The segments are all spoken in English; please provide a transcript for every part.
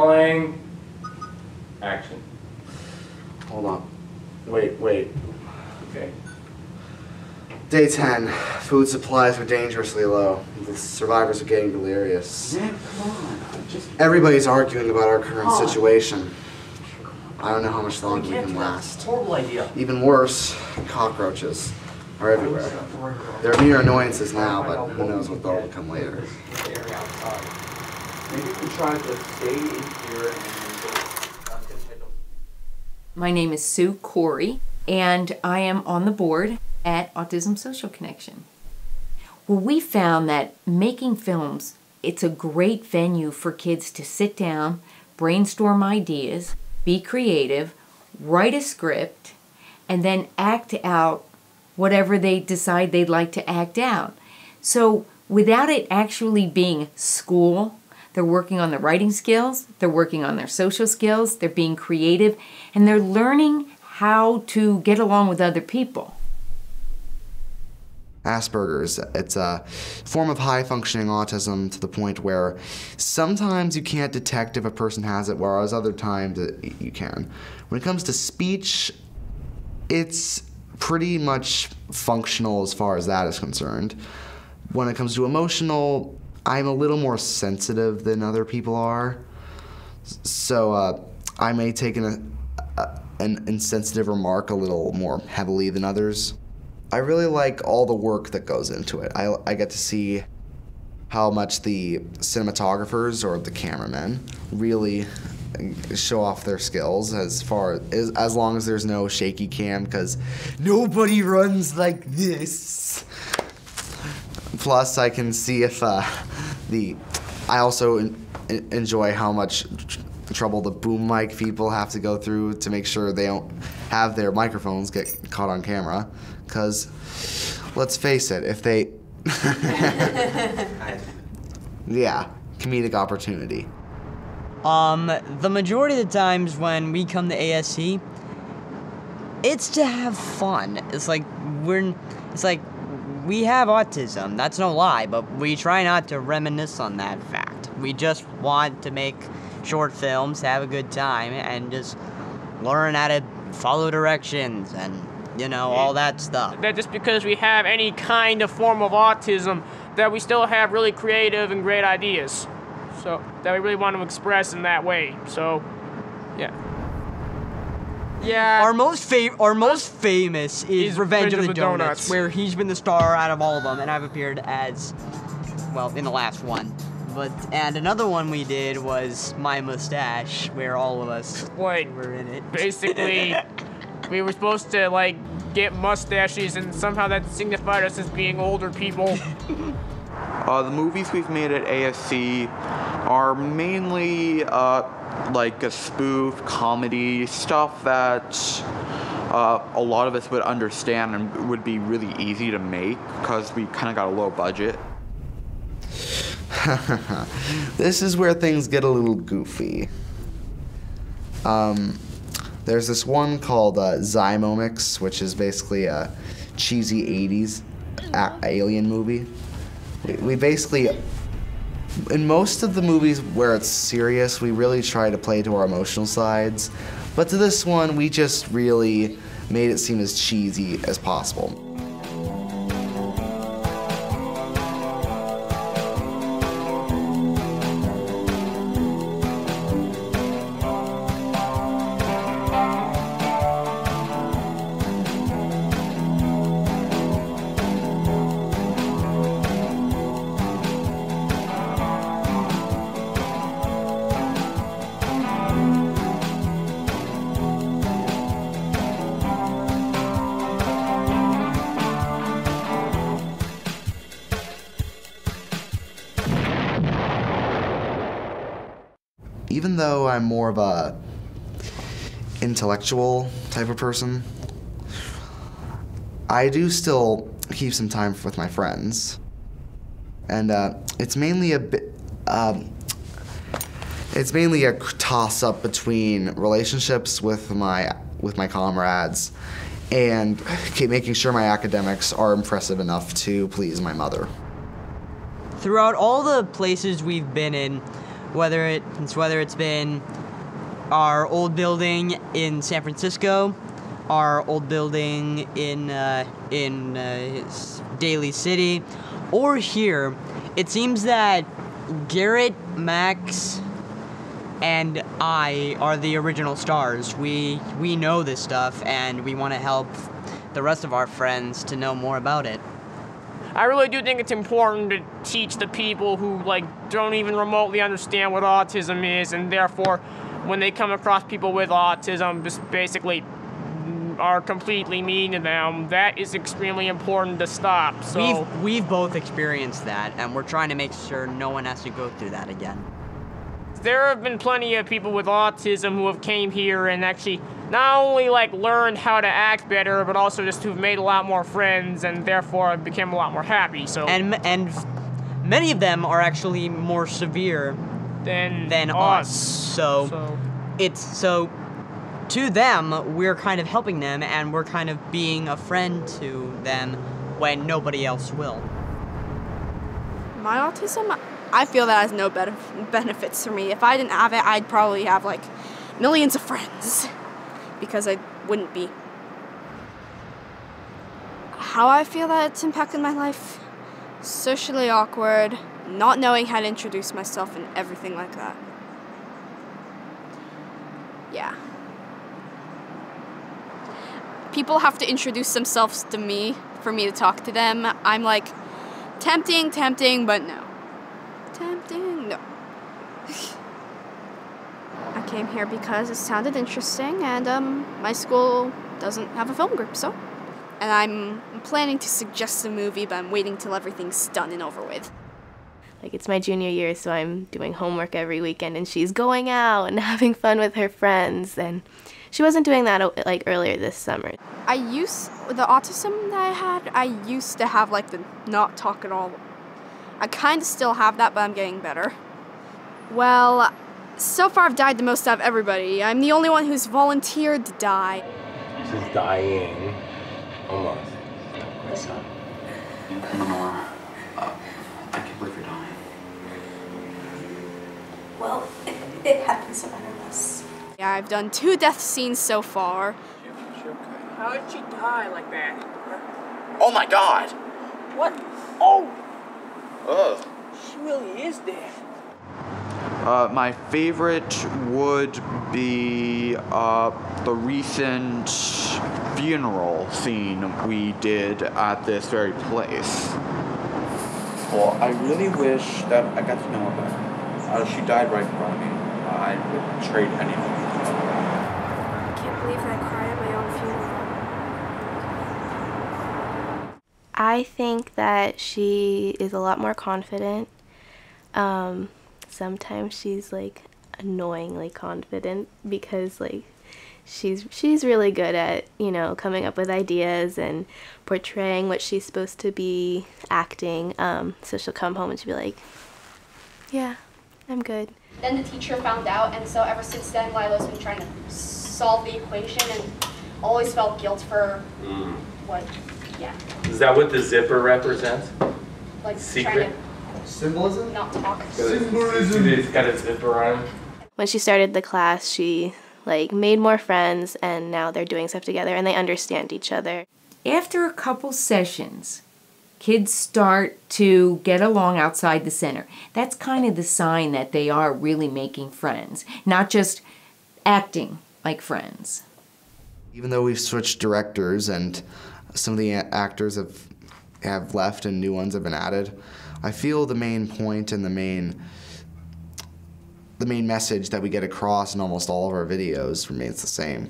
Rolling. Action. Hold on. Wait. Okay. Day 10. Food supplies were dangerously low. The survivors are getting delirious. Man, come on. Everybody's arguing about our current situation. I don't know how much longer we can last. Horrible idea. Even worse, cockroaches are everywhere. They're mere annoyances now, but who knows what they'll become later. Maybe we can try to stay in here and My name is Sue Corey, and I am on the board at Autism Social Connection. Well, we found that making films, it's a great venue for kids to sit down, brainstorm ideas, be creative, write a script, and then act out whatever they decide they'd like to act out. So without it actually being school, they're working on their writing skills, they're working on their social skills, they're being creative, and they're learning how to get along with other people. Asperger's, it's a form of high-functioning autism to the point where sometimes you can't detect if a person has it, whereas other times you can. When it comes to speech, it's pretty much functional as far as that is concerned. When it comes to emotional, I'm a little more sensitive than other people are, so I may take an insensitive remark a little more heavily than others. I really like all the work that goes into it. I get to see how much the cinematographers or the cameramen really show off their skills as long as there's no shaky cam, because nobody runs like this. Plus, I can see if I also enjoy how much trouble the boom mic people have to go through to make sure they don't have their microphones get caught on camera. Because, let's face it, if they... Yeah, comedic opportunity. The majority of the times when we come to ASC, it's to have fun. It's like we have autism, that's no lie, but we try not to reminisce on that fact. We just want to make short films, have a good time, and just learn how to follow directions and, you know, all that stuff. That just because we have any kind of form of autism, that we still have really creative and great ideas. So, that we really want to express in that way. So, yeah. Yeah. Our most famous is Revenge of the Donuts, where he's been the star out of all of them, and I've appeared as, well, in the last one. And another one we did was My Mustache, where all of us were in it. Basically, we were supposed to, like, get mustaches, and somehow that signified us as being older people. The movies we've made at ASC are mainly, like a spoof, comedy, stuff that a lot of us would understand and would be really easy to make because we kind of got a low budget. This is where things get a little goofy. There's this one called Zymomics, which is basically a cheesy 80s alien movie. We basically, in most of the movies where it's serious, we really try to play to our emotional sides. But to this one, we just really made it seem as cheesy as possible. Even though I'm more of a intellectual type of person, I do still keep some time with my friends. And it's mainly a toss-up between relationships with my comrades and making sure my academics are impressive enough to please my mother. Throughout all the places we've been in, whether it's been our old building in San Francisco, our old building in Daly City, or here. It seems that Garrett, Max, and I are the original stars. We know this stuff, and we want to help the rest of our friends to know more about it. I really do think it's important to teach the people who don't even remotely understand what autism is, and therefore, when they come across people with autism, just basically are completely mean to them. That is extremely important to stop. So we've both experienced that, and we're trying to make sure no one has to go through that again. There have been plenty of people with autism who have came here and actually not only learned how to act better, but also just who've made a lot more friends and therefore became a lot more happy. So and many of them are actually more severe than us. So to them, we're kind of helping them, and we're kind of being a friend to them when nobody else will. My autism, I feel that has no benefits for me. If I didn't have it, I'd probably have millions of friends, because I wouldn't be. How I feel that it's impacted my life? Socially awkward, not knowing how to introduce myself and everything like that. Yeah. People have to introduce themselves to me for me to talk to them. I'm tempting, but no. Tempting, no. I came here because it sounded interesting, and my school doesn't have a film group, so. And I'm planning to suggest a movie, but I'm waiting till everything's done and over with. It's my junior year, so I'm doing homework every weekend, and she's going out and having fun with her friends, and she wasn't doing that earlier this summer. The autism that I had, I used to have the not talk at all. I kind of still have that, but I'm getting better. Well, so far I've died the most out of everybody. I'm the only one who's volunteered to die. She's dying. Almost. Lenore, I can't believe you're dying. Well, it happens to one of us. Yeah, I've done 2 death scenes so far. how did she die like that? Oh my god! What? Oh! Ugh. She really is dead. My favorite would be the recent funeral scene we did at this very place. Well, I really wish that I got to know her better. She died right in front of me. I would trade anything. I can't believe I cried at my own funeral. I think that she is a lot more confident. Sometimes she's annoyingly confident because she's really good at, coming up with ideas and portraying what she's supposed to be acting. So she'll come home and she'll be like, yeah, I'm good. Then the teacher found out, and so ever since then Lilo's been trying to solve the equation and always felt guilt for Is that what the zipper represents? Secret? trying Symbolism? to not talk. Symbolism. It's got a zipper on it. When she started the class, she made more friends, and now they're doing stuff together and they understand each other. After a couple sessions, kids start to get along outside the center. That's kind of the sign that they are really making friends, not just acting like friends. Even though we've switched directors and some of the actors have left and new ones have been added, I feel the main point and the main message that we get across in almost all of our videos remains the same.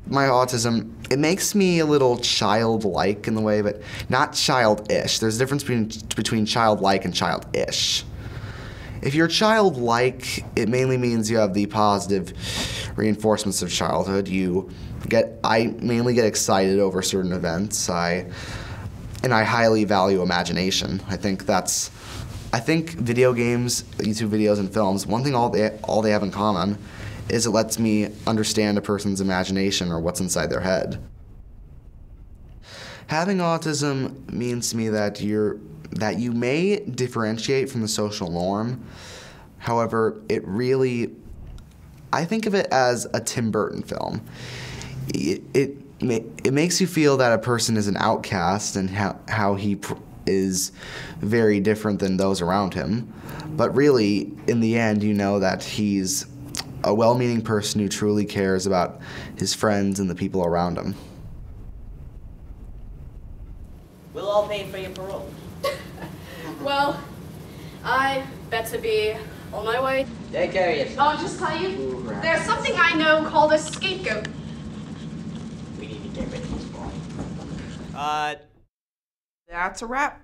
My autism, it makes me a little childlike in the way, but not childish. There's a difference between childlike and childish. If you're childlike, it mainly means you have the positive reinforcements of childhood. I mainly get excited over certain events. And I highly value imagination. I think video games, YouTube videos, and films, one thing all they have in common is it lets me understand a person's imagination or what's inside their head. Having autism means to me that you may differentiate from the social norm. However, I think of it as a Tim Burton film. It makes you feel that a person is an outcast and how he is very different than those around him. But really, in the end, you know that he's a well-meaning person who truly cares about his friends and the people around him. We'll all pay for your parole. Well, I bet to be on my way. Take care of yourself. I'll just tell you, there's something I know called a scapegoat. We need to get rid of this boy. That's a wrap.